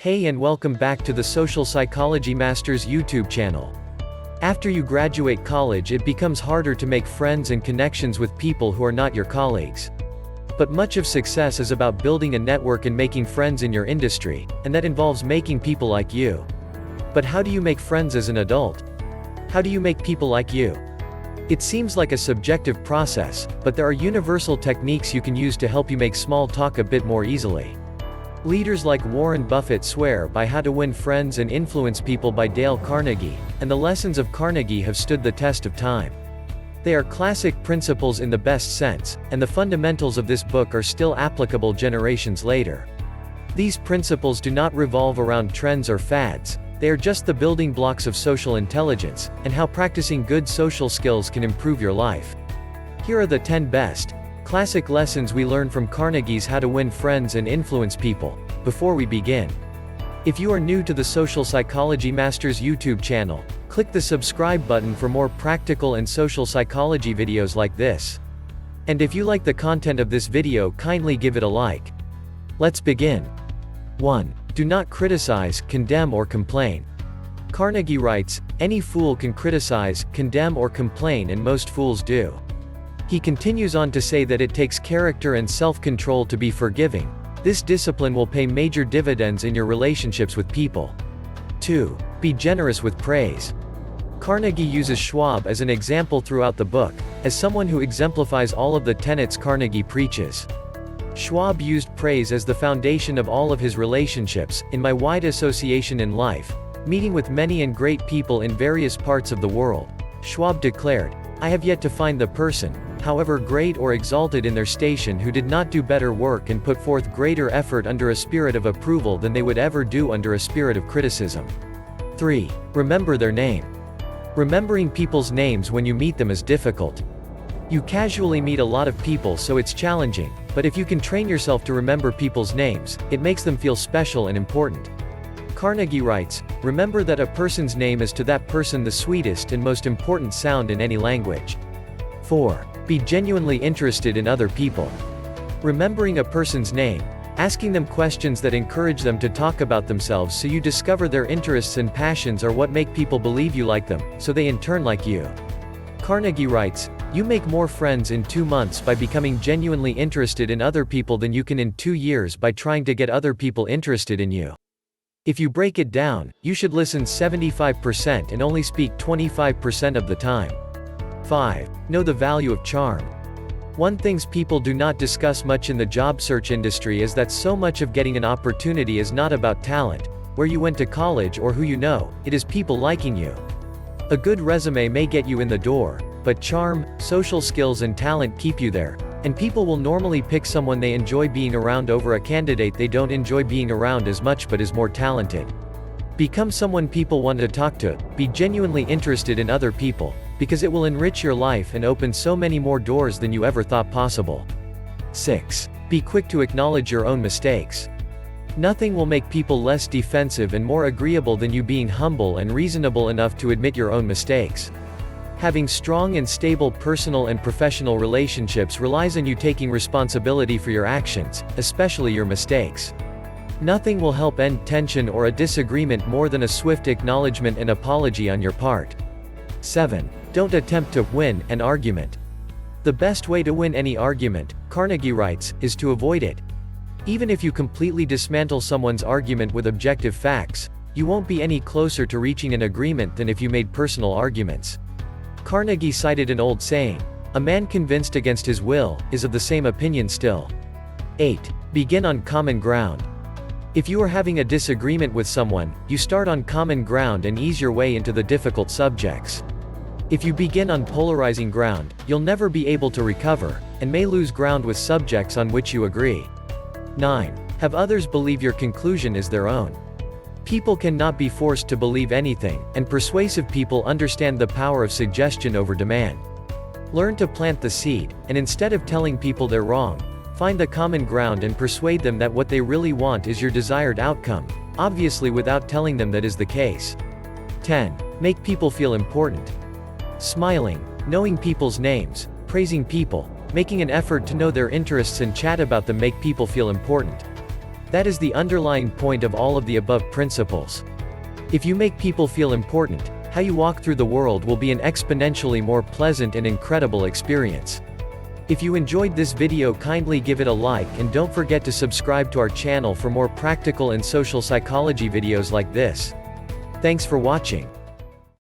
Hey and welcome back to the Social Psychology Masters YouTube channel. After you graduate college, it becomes harder to make friends and connections with people who are not your colleagues. But much of success is about building a network and making friends in your industry, and that involves making people like you. But how do you make friends as an adult? How do you make people like you? It seems like a subjective process, but there are universal techniques you can use to help you make small talk a bit more easily. Leaders like Warren Buffett swear by How to Win Friends and Influence People by Dale Carnegie, and the lessons of Carnegie have stood the test of time. They are classic principles in the best sense, and the fundamentals of this book are still applicable generations later. These principles do not revolve around trends or fads, they are just the building blocks of social intelligence, and how practicing good social skills can improve your life. Here are the 10 best, classic lessons we learn from Carnegie's How to Win Friends and Influence People. Before we begin, if you are new to the Social Psychology Masters YouTube channel, click the subscribe button for more practical and social psychology videos like this. And if you like the content of this video, kindly give it a like. Let's begin. 1. Do not criticize, condemn or complain. Carnegie writes, "Any fool can criticize, condemn or complain, and most fools do." He continues on to say that it takes character and self-control to be forgiving. This discipline will pay major dividends in your relationships with people. 2. Be generous with praise. Carnegie uses Schwab as an example throughout the book, as someone who exemplifies all of the tenets Carnegie preaches. Schwab used praise as the foundation of all of his relationships. "In my wide association in life, meeting with many and great people in various parts of the world," Schwab declared, "I have yet to find the person, however great or exalted in their station, who did not do better work and put forth greater effort under a spirit of approval than they would ever do under a spirit of criticism." 3. Remember their name. Remembering people's names when you meet them is difficult. You casually meet a lot of people, so it's challenging, but if you can train yourself to remember people's names, it makes them feel special and important. Carnegie writes, "Remember that a person's name is to that person the sweetest and most important sound in any language." 4. Be genuinely interested in other people. Remembering a person's name, asking them questions that encourage them to talk about themselves so you discover their interests and passions are what make people believe you like them, so they in turn like you. Carnegie writes, "You make more friends in 2 months by becoming genuinely interested in other people than you can in 2 years by trying to get other people interested in you." If you break it down, you should listen 75% and only speak 25% of the time. 5. Know the value of charm. One thing people do not discuss much in the job search industry is that so much of getting an opportunity is not about talent, where you went to college or who you know, it is people liking you. A good resume may get you in the door, but charm, social skills and talent keep you there, and people will normally pick someone they enjoy being around over a candidate they don't enjoy being around as much but is more talented. Become someone people want to talk to, be genuinely interested in other people, because it will enrich your life and open so many more doors than you ever thought possible. 6. Be quick to acknowledge your own mistakes. Nothing will make people less defensive and more agreeable than you being humble and reasonable enough to admit your own mistakes. Having strong and stable personal and professional relationships relies on you taking responsibility for your actions, especially your mistakes. Nothing will help end tension or a disagreement more than a swift acknowledgement and apology on your part. 7. Don't attempt to win an argument. The best way to win any argument, Carnegie writes, is to avoid it. Even if you completely dismantle someone's argument with objective facts, you won't be any closer to reaching an agreement than if you made personal arguments. Carnegie cited an old saying, "A man convinced against his will, is of the same opinion still." 8. Begin on common ground. If you are having a disagreement with someone, you start on common ground and ease your way into the difficult subjects. If you begin on polarizing ground, you'll never be able to recover, and may lose ground with subjects on which you agree. 9. Have others believe your conclusion is their own. People cannot be forced to believe anything, and persuasive people understand the power of suggestion over demand. Learn to plant the seed, and instead of telling people they're wrong, find the common ground and persuade them that what they really want is your desired outcome, obviously without telling them that is the case. 10. Make people feel important. Smiling, knowing people's names, praising people, making an effort to know their interests and chat about them make people feel important. That is the underlying point of all of the above principles. If you make people feel important, how you walk through the world will be an exponentially more pleasant and incredible experience. If you enjoyed this video, kindly give it a like and don't forget to subscribe to our channel for more practical and social psychology videos like this. Thanks for watching.